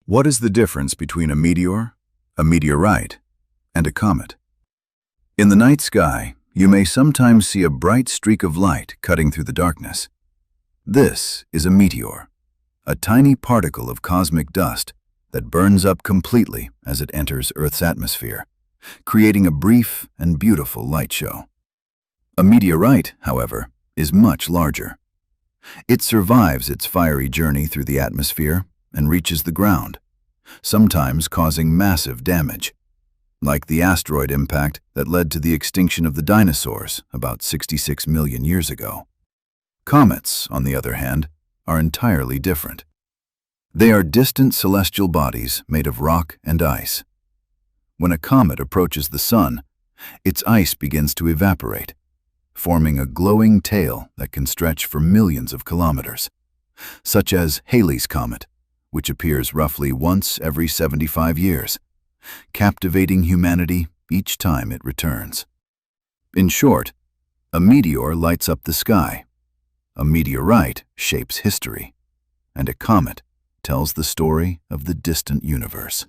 What is the difference between a meteor, a meteorite, and a comet? In the night sky, you may sometimes see a bright streak of light cutting through the darkness. This is a meteor, a tiny particle of cosmic dust that burns up completely as it enters Earth's atmosphere, creating a brief and beautiful light show. A meteorite, however, is much larger. It survives its fiery journey through the atmosphere and reaches the ground, sometimes causing massive damage, like the asteroid impact that led to the extinction of the dinosaurs about 66 million years ago. Comets, on the other hand, are entirely different. They are distant celestial bodies made of rock and ice. When a comet approaches the sun, its ice begins to evaporate, forming a glowing tail that can stretch for millions of kilometers, such as Halley's Comet, which appears roughly once every 75 years, captivating humanity each time it returns. In short, a meteor lights up the sky, a meteorite shapes history, and a comet tells the story of the distant universe.